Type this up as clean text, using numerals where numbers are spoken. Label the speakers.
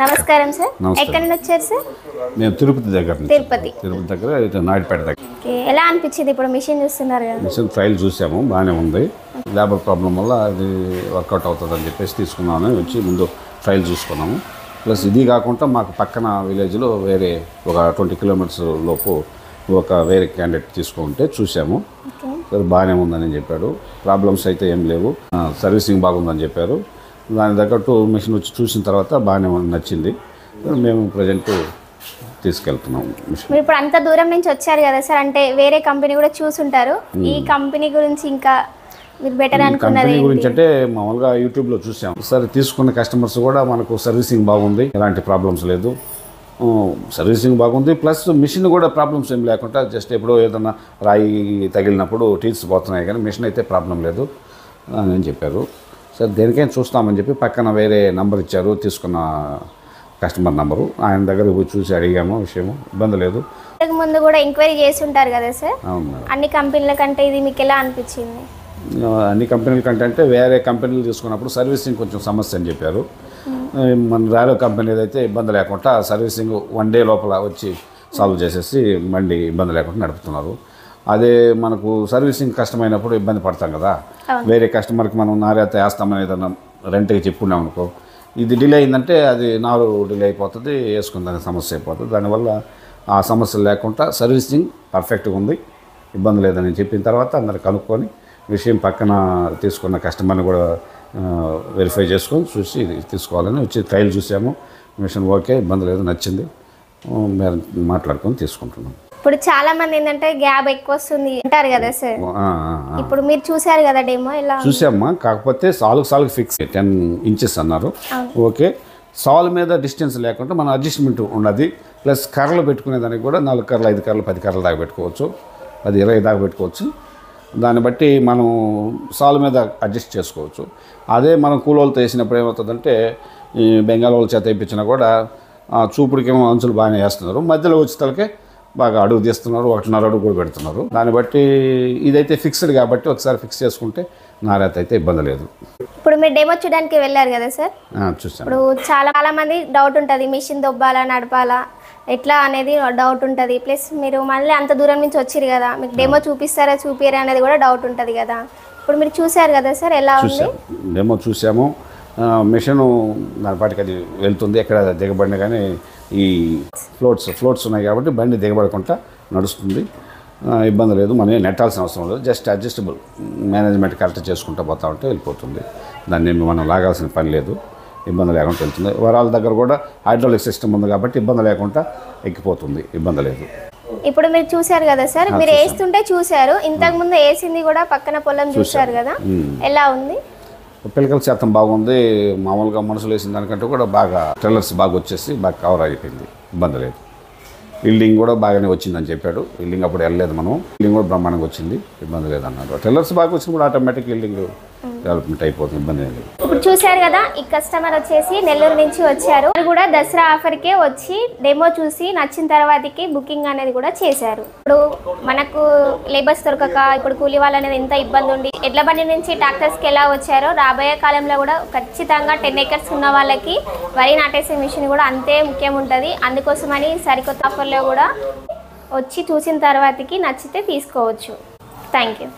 Speaker 1: నమస్కారం సార్. ఎక్కడి నుంచి వచ్చారు సార్?
Speaker 2: మేము తిరుపతి దగ్గర ఇటు నాయుడుపేట దగ్గర.
Speaker 1: ఎలా అనిపించింది ఇప్పుడు మిషన్ చూస్తున్నారు కదా?
Speaker 2: మిషన్ ట్రయల్ చూసాము, బాగానే ఉంది. లేబర్ ప్రాబ్లం వల్ల అది వర్కౌట్ అవుతుందని చెప్పేసి తీసుకున్నామని వచ్చి ముందు ట్రయల్ చూసుకున్నాము. ప్లస్ ఇది కాకుండా మాకు పక్కన విలేజ్లో వేరే ఒక 20 కిలోమీటర్స్ లోపు ఒక వేరే క్యాండిడేట్ తీసుకుంటే చూసాము. సరే బాగానే ఉందని చెప్పాడు, ప్రాబ్లమ్స్ అయితే ఏం లేవు, సర్వీసింగ్ బాగుందని చెప్పారు. దాని తగ్గట్టు మిషన్ వచ్చి చూసిన తర్వాత బాగానే నచ్చింది. మేము ప్రజెంట్ తీసుకెళ్తున్నాం మిషన్.
Speaker 1: మీరు ఇప్పుడు అంత దూరం నుంచి వచ్చారు కదా సార్, అంటే వేరే కంపెనీ కూడా చూసుంటారు. ఈ కంపెనీ గురించి ఇంకా మీరు బెటర్ అనుకున్నది
Speaker 2: కంపెనీ గురించి అంటే మామూలుగా యూట్యూబ్లో చూసాం. సరే తీసుకున్న కస్టమర్స్ కూడా మనకు సర్వీసింగ్ బాగుంది, ఎలాంటి ప్రాబ్లమ్స్ లేదు, సర్వీసింగ్ బాగుంది. ప్లస్ మిషన్ కూడా ప్రాబ్లమ్స్ ఏం లేకుండా జస్ట్ ఎప్పుడో ఏదన్నా రాయి తగిలినప్పుడు టీల్స్ పోతున్నాయి, కానీ మిషన్ అయితే ప్రాబ్లం లేదు అని చెప్పారు. సరే దేనికైనా చూస్తామని చెప్పి పక్కన వేరే నంబర్ ఇచ్చారు, తీసుకున్న కస్టమర్ నంబరు. ఆయన దగ్గర పోయి చూసి అడిగాము, విషయము ఇబ్బంది లేదు.
Speaker 1: ముందు కూడా ఎంక్వైరీ చేసి ఉంటారు కదా సార్?
Speaker 2: అవును.
Speaker 1: అన్ని కంపెనీల కంటే ఇది మీకు ఎలా అనిపించింది?
Speaker 2: అన్ని కంపెనీల కంటే అంటే వేరే కంపెనీలు తీసుకున్నప్పుడు సర్వీసింగ్ కొంచెం సమస్య అని చెప్పారు. మన రాయల్ కంపెనీ అయితే ఇబ్బంది లేకుండా సర్వీసింగ్ 1 డే లోపల వచ్చి సాల్వ్ చేసేసి బండి ఇబ్బంది లేకుండా నడుపుతున్నారు. అదే మనకు సర్వీసింగ్ కష్టమైనప్పుడు ఇబ్బంది పడతాం కదా. వేరే కస్టమర్కి మనం నాణ్యత వేస్తామని ఏదన్నా రెంట్కి చెప్పుకున్నాం అనుకో, ఇది డిలే అయిందంటే అది డిలే అయిపోతుంది, వేసుకుందని సమస్య అయిపోతుంది. దానివల్ల ఆ సమస్య లేకుండా సర్వీసింగ్ పర్ఫెక్ట్గా ఉంది, ఇబ్బంది లేదని చెప్పిన తర్వాత అందరు కనుక్కొని విషయం పక్కన తీసుకున్న కస్టమర్ని కూడా వెరిఫై చేసుకొని చూసి తీసుకోవాలని వచ్చి ట్రయల్ చూసాము. మిషన్ ఓకే, ఇబ్బంది లేదు, నచ్చింది, మేము మాట్లాడుకొని తీసుకుంటున్నాం.
Speaker 1: ఇప్పుడు చాలా మంది ఏంటంటే గ్యాప్ ఎక్కువ వస్తుంది అంటారు కదా సార్, ఇప్పుడు మీరు చూసారు కదా డెమో? ఇలా
Speaker 2: చూసామ్మా, కాకపోతే సాల్కి ఫిక్స్ 10 ఇంచెస్ అన్నారు. ఓకే, సాల్ మీద డిస్టెన్స్ లేకుండా మన అడ్జస్ట్మెంట్ ఉన్నది. ప్లస్ కర్రలు పెట్టుకునే దానికి కూడా 4 కర్రలు 5 కర్రలు 10 కర్రల దాకా పెట్టుకోవచ్చు, 10 20 దాకా పెట్టుకోవచ్చు. దాన్ని బట్టి మనం సాల్ మీద అడ్జస్ట్ చేసుకోవచ్చు. అదే మనం కూలోళ్ళతో వేసినప్పుడు ఏమవుతుందంటే ఈ బెంగాల్ వాళ్ళ చేత వేయించినా కూడా చూపుడికేమో అంచులు బాగానే వేస్తున్నారు, మధ్యలో వచ్చేతలకే బాగా అడుగు తీస్తున్నారు, 1.5 అడుగు కూడా పెడుతున్నారు. దాన్ని బట్టి ఇదైతే ఫిక్స్డ్ కాబట్టి ఒకసారి ఫిక్స్ చేసుకుంటే నాణ్యత అయితే ఇబ్బంది లేదు.
Speaker 1: ఇప్పుడు మీరు డెమో చూడడానికి వెళ్ళారు కదా సార్?
Speaker 2: చూసాను.
Speaker 1: ఇప్పుడు చాలా మంది డౌట్ ఉంటుంది, మిషన్ దొబ్బాలా నడపాలా ఎట్లా అనేది డౌట్ ఉంటుంది. ప్లస్ మీరు మళ్ళీ అంత దూరం నుంచి వచ్చారు కదా, మీకు డెమో చూపిస్తారా చూపిరా అనేది కూడా డౌట్ ఉంటుంది కదా. ఇప్పుడు మీరు చూసారు కదా సార్, ఎలా ఉంది?
Speaker 2: డెమో చూసాము, మిషన్ దాని పాటికి అది వెళ్తుంది, ఎక్కడ దిగబడినా కానీ ఈ ఫ్లోట్స్ ఉన్నాయి కాబట్టి బండి దిగబడకుండా నడుస్తుంది, ఇబ్బంది లేదు. మనం నెట్టాల్సిన అవసరం లేదు, జస్ట్ అడ్జస్టబుల్ మేనేజ్మెంట్ కరెక్ట్ చేసుకుంటూ పోతా ఉంటే వెళ్ళిపోతుంది. దాన్ని మనం లాగాల్సిన పని లేదు, ఇబ్బంది లేకుండా వెళ్తుంది. వరాల దగ్గర కూడా హైడ్రాలిక్ సిస్టమ్ ఉంది కాబట్టి ఇబ్బంది లేకుండా ఎక్కిపోతుంది, ఇబ్బంది లేదు.
Speaker 1: ఇప్పుడు మీరు చూసారు కదా సార్, మీరు వేస్తుంటే చూసారు, ఇంతకుముందు వేసింది కూడా పక్కన పొలం చూసారు కదా, ఎలా ఉంది?
Speaker 2: పిల్లకల శాతం బాగుంది, మామూలుగా మనుషులు వేసిన దానికంటే కూడా బాగా ట్రైలర్స్ బాగా వచ్చేసి బాగా కవర్ అయిపోయింది, ఇబ్బంది లేదు. బిల్డింగ్ కూడా బాగానే వచ్చిందని చెప్పాడు, బిల్డింగ్ అప్పుడు వెళ్ళలేదు మనం, బిల్డింగ్ కూడా బ్రహ్మాండంగా వచ్చింది, ఇబ్బంది లేదన్నారు. ట్రైలర్స్ బాగా వచ్చినప్పుడు ఆటోమేటిక్ బిల్డింగ్ డెవలప్మెంట్ అయిపోతుంది, ఇబ్బంది లేదు.
Speaker 1: ఇప్పుడు చూశారు కదా, ఈ కస్టమర్ వచ్చేసి నెల్లూరు నుంచి వచ్చారు, కూడా దసరా ఆఫర్కే వచ్చి డెమో చూసి నచ్చిన తర్వాతకి బుకింగ్ అనేది కూడా చేశారు. ఇప్పుడు మనకు లేబర్స్ దొరకక ఇప్పుడు కూలీ వాళ్ళు అనేది ఎంత ఇబ్బంది ఉండి ఎడ్ల బండి నుంచి ట్రాక్టర్స్కి ఎలా వచ్చారో, రాబోయే కాలంలో కూడా ఖచ్చితంగా 10 acres ఉన్న వాళ్ళకి వరి నాటేసే మిషన్ కూడా అంతే ముఖ్యం ఉంటుంది. అందుకోసమని సరికొత్త ఆఫర్లో కూడా వచ్చి చూసిన తర్వాతకి నచ్చితే తీసుకోవచ్చు. Thank you.